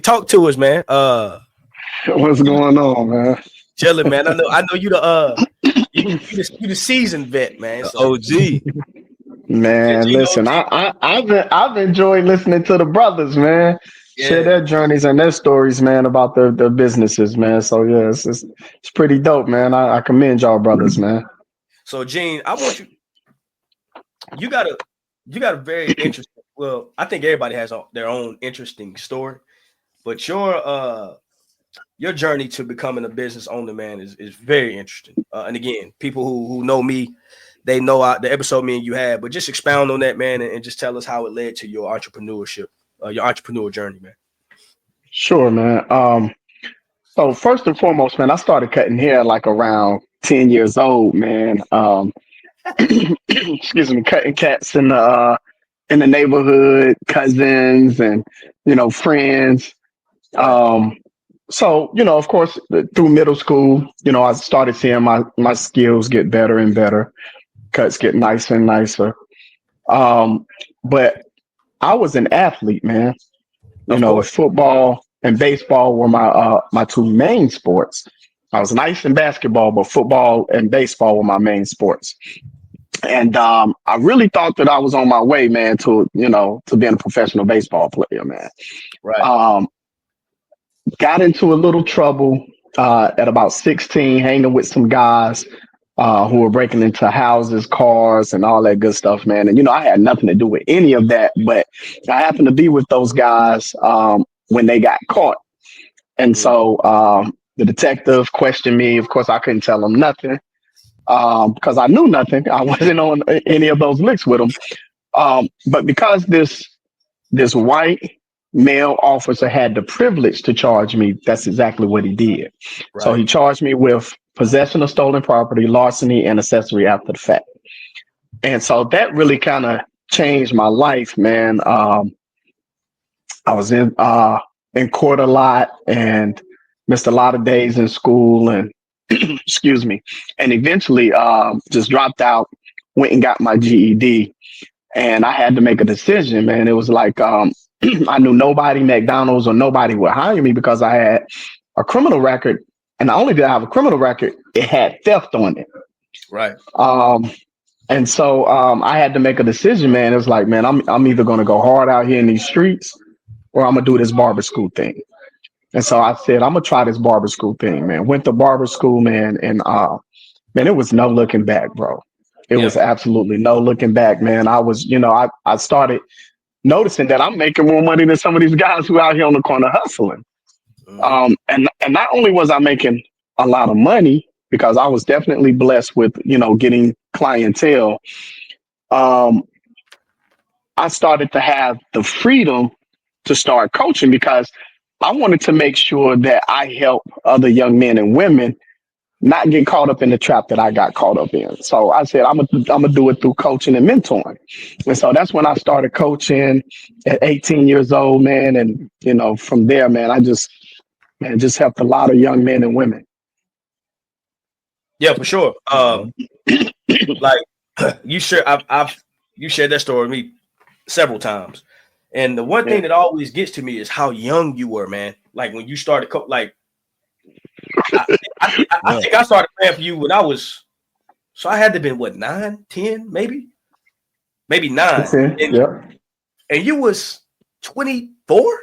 B: talk to us, man.
C: What's going on, man?
B: Chilling, man. I know you you the seasoned vet, man. So.
E: OG.
C: Man, listen, I've enjoyed listening to the brothers, man.
B: Yeah.
C: Share their journeys and their stories, man, about their businesses, man. So yeah, it's pretty dope, man. I commend y'all brothers, man.
B: So Gene, I want you got a very interesting. Well, I think everybody has their own interesting story, but your journey to becoming a business owner, man, is very interesting. And again, people who know me, they know the episode me and you had, but just expound on that, man, and just tell us how it led to your entrepreneurship, your entrepreneur journey, man.
C: Sure, man. So first and foremost, man, I started cutting hair like around 10 years old, man. Excuse me, cutting cats in the neighborhood, cousins and, friends. So, of course, through middle school, I started seeing my skills get better and better, cuts get nicer and nicer. But I was an athlete, man. Football and baseball were my 2 main sports. I was nice in basketball, but football and baseball were my main sports. And I really thought that I was on my way, man, to being a professional baseball player, man.
B: Right.
C: Got into a little trouble at about 16, hanging with some guys who were breaking into houses, cars, and all that good stuff, man. And, I had nothing to do with any of that, but I happened to be with those guys when they got caught. And so The detective questioned me. Of course, I couldn't tell him nothing because I knew nothing. I wasn't on any of those licks with him. But because this white male officer had the privilege to charge me, that's exactly what he did.
B: Right.
C: So he charged me with possession of stolen property, larceny, and accessory after the fact. And so that really kind of changed my life, man. I was in court a lot and missed a lot of days in school and excuse me, and eventually just dropped out, went and got my GED, and I had to make a decision, man. It was like I knew nobody, McDonald's or nobody would hire me because I had a criminal record, and not only did I have a criminal record, it had theft on it.
B: Right.
C: And so I had to make a decision, man. It was like, man, I'm either gonna go hard out here in these streets or I'm gonna do this barber school thing. And so I said, I'm gonna try this barber school thing, man. Went to barber school, man, and man, it was no looking back, bro. It was absolutely no looking back, man. I was, I started noticing that I'm making more money than some of these guys who out here on the corner hustling. And not only was I making a lot of money because I was definitely blessed with, getting clientele. I started to have the freedom to start coaching because I wanted to make sure that I help other young men and women not get caught up in the trap that I got caught up in. So I said, I'm gonna do it through coaching and mentoring. And so that's when I started coaching at 18 years old, man. And, from there, man, I just helped a lot of young men and women.
B: Yeah, for sure. Like you shared that story with me several times. And the one thing that always gets to me is how young you were, man. Like when you started, I think I started playing for you when I was, so I had to have been what, 9, 10, maybe 9. And you was 24.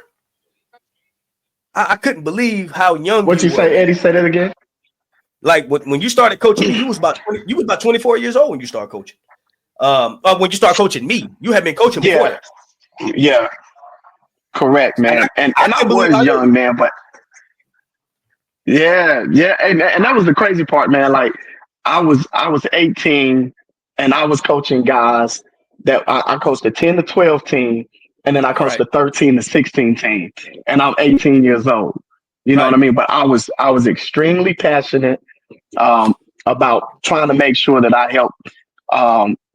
B: I couldn't believe how young.
C: What'd you say, Eddie? Say that again.
B: Like when you started coaching me, you was about 24 years old when you started coaching. When you started coaching me, you had been coaching before that.
C: Yeah, correct, man. And I was young, man, but yeah, and that was the crazy part, man. Like I was 18, and I was coaching guys that I coached a 10 to 12 team, and then I coached a 13 to 16 team, and I'm 18 years old. You know what I mean? But I was extremely passionate about trying to make sure that I help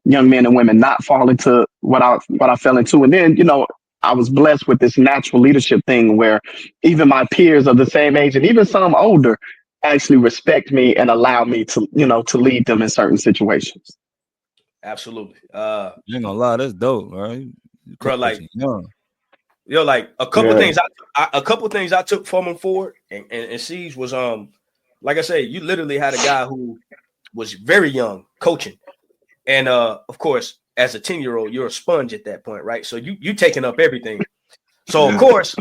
C: young men and women not fall into what I fell into. And then, I was blessed with this natural leadership thing where even my peers of the same age and even some older actually respect me and allow me to, to lead them in certain situations.
B: Absolutely.
E: You ain't gonna lie, that's dope, right?
B: Bro, like, like a couple of things I took from him forward and CEEJ was like I said, you literally had a guy who was very young coaching. And of course, as a 10-year-old, you're a sponge at that point, right? So you taking up everything. So of course,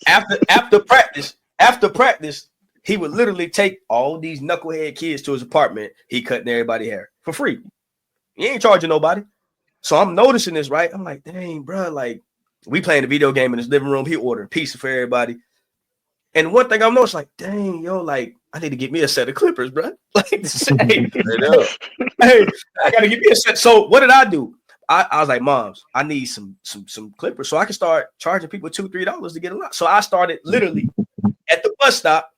B: after practice, he would literally take all these knucklehead kids to his apartment. He cutting everybody's hair for free. He ain't charging nobody. So I'm noticing this, right? I'm like, dang, bro, like we playing a video game in his living room. He ordering pizza for everybody. And one thing I'm noticing, like, dang, yo, like, I need to get me a set of clippers, bro. Like, hey, I gotta get me a set. So what did I do? I was like, moms, I need some clippers so I can start charging people $2-3 to get a lot. So I started literally at the bus stop,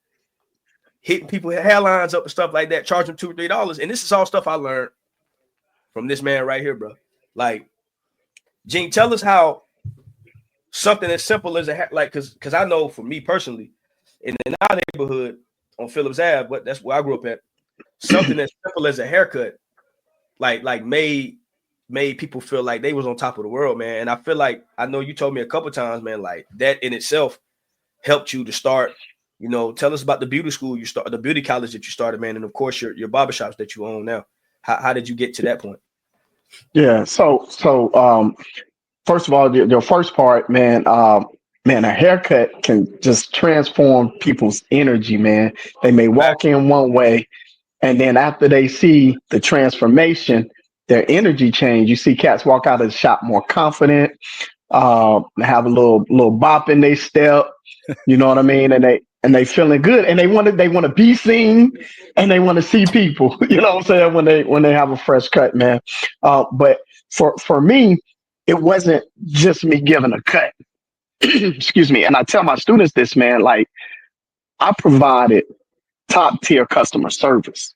B: hitting people hairlines up and stuff like that, charging $2-3. And this is all stuff I learned from this man right here, bro. Like, Gene, tell us how something as simple as because I know for me personally, in our neighborhood on Phillips Ave, but that's where I grew up at. Something as simple as a haircut, like made people feel like they was on top of the world, man. And I feel like I know you told me a couple times, man, like that in itself helped you to start. Tell us about the beauty school you started, the beauty college that you started, man, and of course your barbershops that you own now. How did you get to that point?
C: Yeah. So first of all, your first part, man. Man, a haircut can just transform people's energy, man. They may walk in one way, and then after they see the transformation, their energy change. You see cats walk out of the shop more confident, have a little bop in their step. You know what I mean? And and they feeling good, and they want to be seen, and they want to see people. You know what I'm saying, when they have a fresh cut, man. But for me, it wasn't just me giving a cut. Excuse me. And I tell my students this, man, like I provided top tier customer service.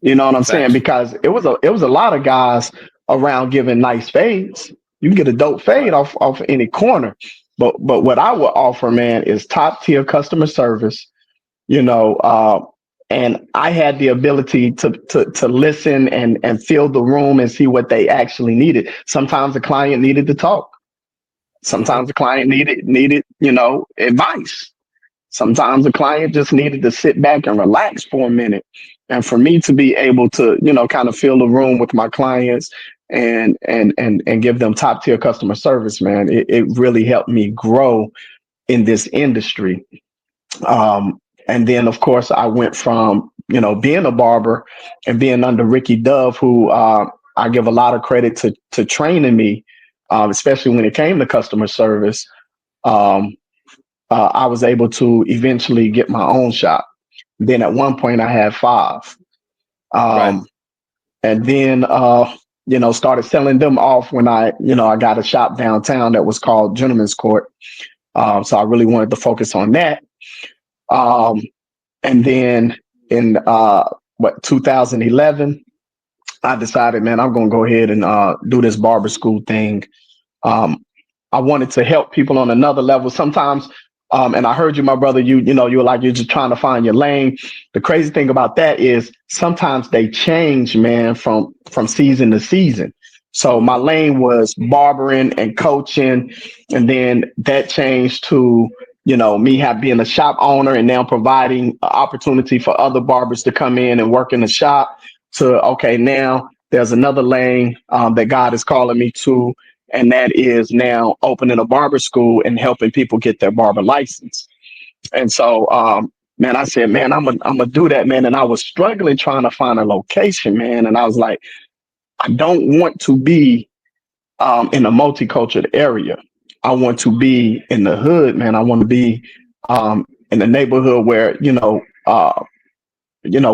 C: You know what I'm saying?
B: Facts.
C: Because it was a lot of guys around giving nice fades. You can get a dope fade
B: Right.
C: off any corner. But what I would offer, man, is top tier customer service. You know, and I had the ability to listen and feel the room and see what they actually needed. Sometimes the client needed to talk. Sometimes the client needed, advice. Sometimes the client just needed to sit back and relax for a minute. And for me to be able to, kind of fill the room with my clients and give them top tier customer service, man, it really helped me grow in this industry. And then, of course, I went from, being a barber and being under Ricky Dove, who I give a lot of credit to training me, especially when it came to customer service. I was able to eventually get my own shop. Then at one point I had 5.
B: Right.
C: And then, started selling them off when I got a shop downtown that was called Gentleman's Court. So I really wanted to focus on that. And then in 2011, I decided, man, I'm going to go ahead and do this barber school thing. I wanted to help people on another level. Sometimes, and I heard you, my brother, you were like, you're just trying to find your lane. The crazy thing about that is sometimes they change, man, from season to season. So my lane was barbering and coaching. And then that changed to, me being a shop owner and now providing opportunity for other barbers to come in and work in the shop to, okay, now there's another lane that God is calling me to. And that is now opening a barber school and helping people get their barber license. And so, man, I said, man, I'm gonna do that, man. And I was struggling trying to find a location, man. And I was like, I don't want to be in a multicultural area. I want to be in the hood, man. I want to be in the neighborhood where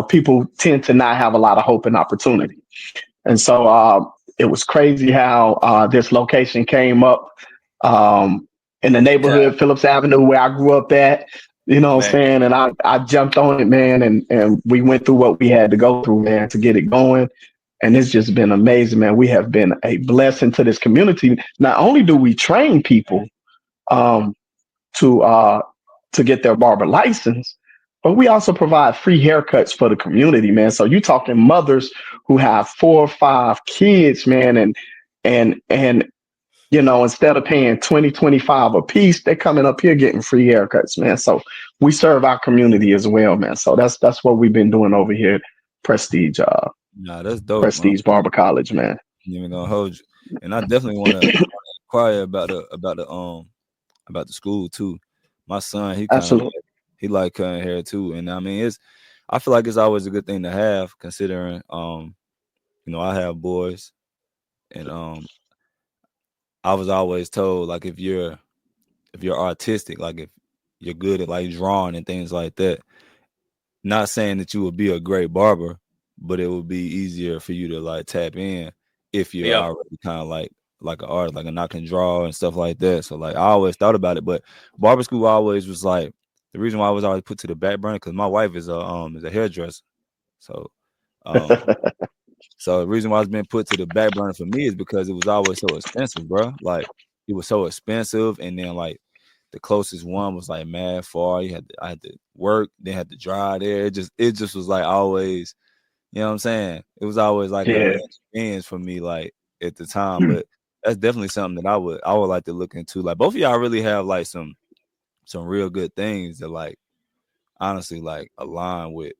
C: people tend to not have a lot of hope and opportunity. And so it was crazy how this location came up in the neighborhood, Phillips Avenue, where I grew up at. You know what I'm saying? And I jumped on it, man, and we went through what we had to go through, man, to get it going. And it's just been amazing, man. We have been a blessing to this community. Not only do we train people to get their barber license, but we also provide free haircuts for the community, man. So you're talking mothers who have 4 or 5 kids, man, and instead of paying 20-25 a piece, they're coming up here getting free haircuts, man. So we serve our community as well, man. So that's what we've been doing over here at Prestige.
E: Nah, that's dope,
C: Prestige
E: man.
C: Barber College, man.
E: I'm even gonna hold you, and I definitely want to inquire about the school too. My son, he kind of he like cutting hair too, and I mean I feel like it's always a good thing to have, considering I have boys, and I was always told, like, if you're artistic, like if you're good at like drawing and things like that, not saying that you would be a great barber, but it would be easier for you to like tap in if you're already kind of like an artist, like I can draw and stuff like that. So like I always thought about it, but barber school always was like the reason why I was always put to the back burner, because my wife is a hairdresser. So so the reason why it's been put to the back burner for me is because it was always so expensive, bro. Like it was so expensive, and then like the closest one was like mad far. I had to work, then had to drive there. It just was like always, you know what I'm saying? It was always like an inconvenience for me, like at the time. But that's definitely something that I would like to look into. Like both of y'all really have like some real good things that like honestly like align with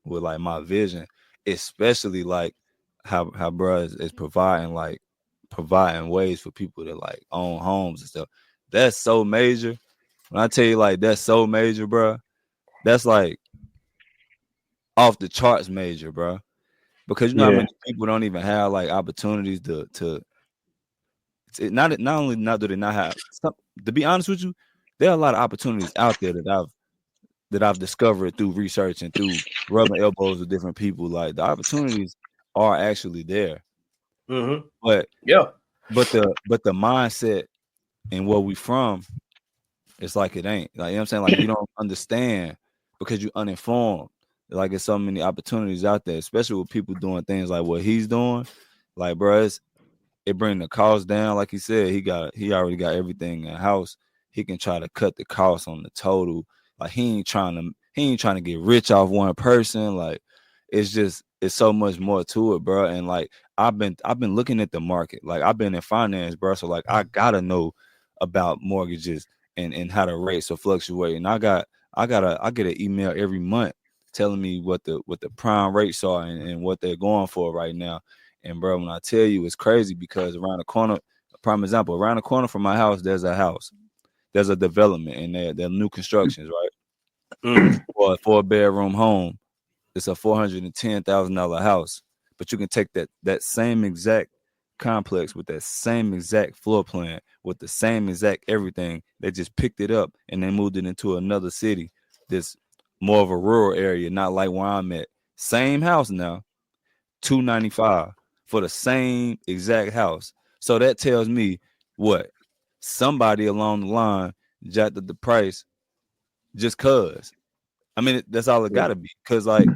E: like my vision, especially like how bro is providing ways for people to like own homes and stuff. That's so major. When I tell you like that's so major, bro, that's like off the charts major, bro. Because you know how many people don't even have like opportunities to not only not do they not have some, to be honest with you, there are a lot of opportunities out there that that I've discovered through research and through rubbing elbows with different people, like the opportunities are actually there.
B: Mm-hmm.
E: But
B: yeah,
E: but the mindset and where we from, it's like it ain't. Like, you know what I'm saying? Like, you don't understand because you're uninformed. Like, there's so many opportunities out there, especially with people doing things like what he's doing. Like, bro, it bring the cost down. Like he said, he already got everything in house. He can try to cut the cost on the total. Like, he ain't trying to get rich off one person. Like, it's so much more to it, bro. And like, I've been looking at the market. Like, I've been in finance, bro. So like, I gotta know about mortgages and how the rates are fluctuating. I get an email every month telling me what the prime rates are and what they're going for right now. And bro, when I tell you, it's crazy because around the corner, prime example, around the corner from my house, there's a development, and they're new constructions, right?
B: Mm-hmm.
E: For a 4-bedroom home, it's a $410,000 house, but you can take that same exact complex with that same exact floor plan with the same exact everything. They just picked it up and they moved it into another city, this more of a rural area, not like where I'm at. Same house now, $295 for the same exact house. So that tells me what? Somebody along the line jacked up the price just cause. I mean, that's all it gotta be. Cause I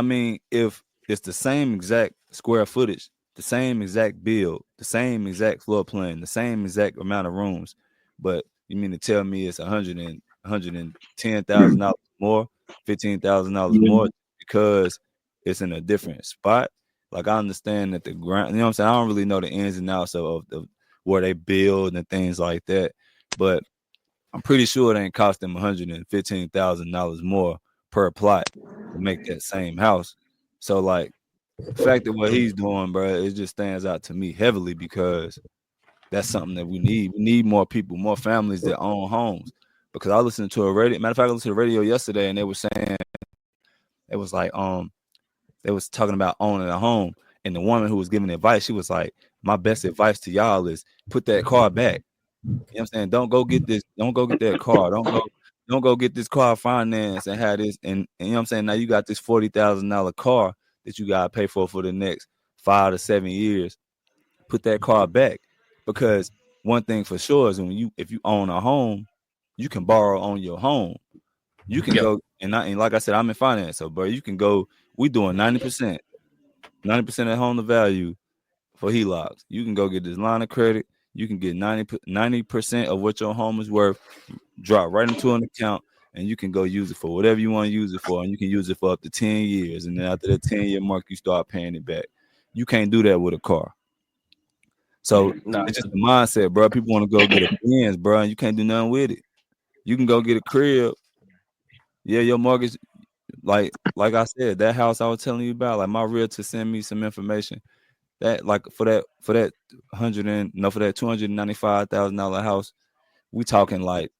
E: mean, if it's the same exact square footage, the same exact build, the same exact floor plan, the same exact amount of rooms, but you mean to tell me it's $110,000 more, $15,000 more because it's in a different spot? Like, I understand that the ground, you know what I'm saying? I don't really know the ins and outs of where they build and things like that, but I'm pretty sure it ain't cost them $115,000 more per plot to make that same house. So like, the fact that what he's doing, bro, it just stands out to me heavily because that's something that we need. We need more people, more families that own homes. Because I listened to a radio. Matter of fact, I listened to the radio yesterday, and they were saying it was like they was talking about owning a home, and the woman who was giving advice, she was like, "My best advice to y'all is put that car back. You know what I'm saying? Don't go get that car. Don't go get this car financed and have this. And you know what I'm saying? Now you got this $40,000 car that you gotta pay for the next 5 to 7 years. Put that car back, because one thing for sure is if you own a home, you can borrow on your home. You can go and like I said, I'm in finance, so bro, you can go. We doing 90% of home to value for HELOCs. You can go get this line of credit. You can get 90% of what your home is worth, drop right into an account, and you can go use it for whatever you want to use it for. And you can use it for up to 10 years. And then after that 10-year mark, you start paying it back. You can't do that with a car. So it's just the mindset, bro. People want to go get a Benz, bro, and you can't do nothing with it. You can go get a crib. Yeah, your mortgage, like I said, that house I was telling you about, like my realtor sent me some information. That like for that $295,000 house, we talking like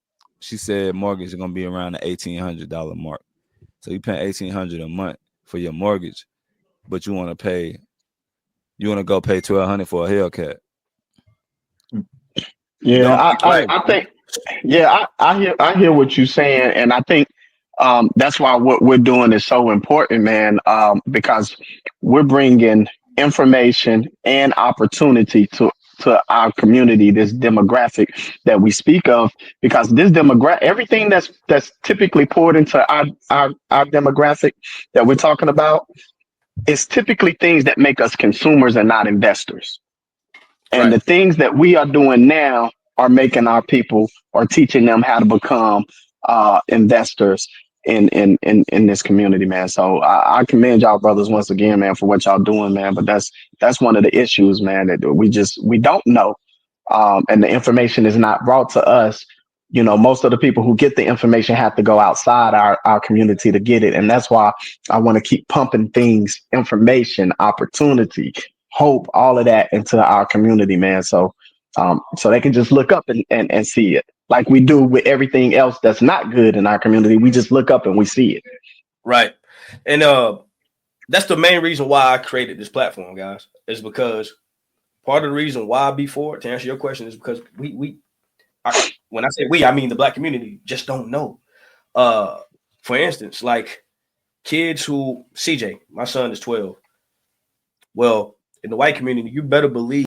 E: she said mortgage is gonna be around the $1,800 mark. So you pay $1,800 a month for your mortgage, but you want to go pay $1,200 for a Hellcat.
C: Yeah, I think I hear what you're saying, and I think that's why what we're doing is so important, man. Because we're bringing information and opportunity to our community, this demographic that we speak of. Because this demographic, everything that's typically poured into our demographic that we're talking about is typically things that make us consumers and not investors. And the things that we are doing now are making our people or teaching them how to become investors in this community, man. So I commend y'all brothers once again, man, for what y'all doing, man. But that's one of the issues, man, that we don't know. And the information is not brought to us. You know, most of the people who get the information have to go outside our community to get it. And that's why I want to keep pumping things, information, opportunity, hope, all of that into our community, man. So they can just look up and see it like we do with everything else that's not good in our community. We just look up and we see it.
B: Right. And that's the main reason why I created this platform, guys, is because part of the reason why before, to answer your question, is because when I say we, I mean the Black community just don't know. For instance, like kids who CJ, my son is 12. Well, in the white community, you better believe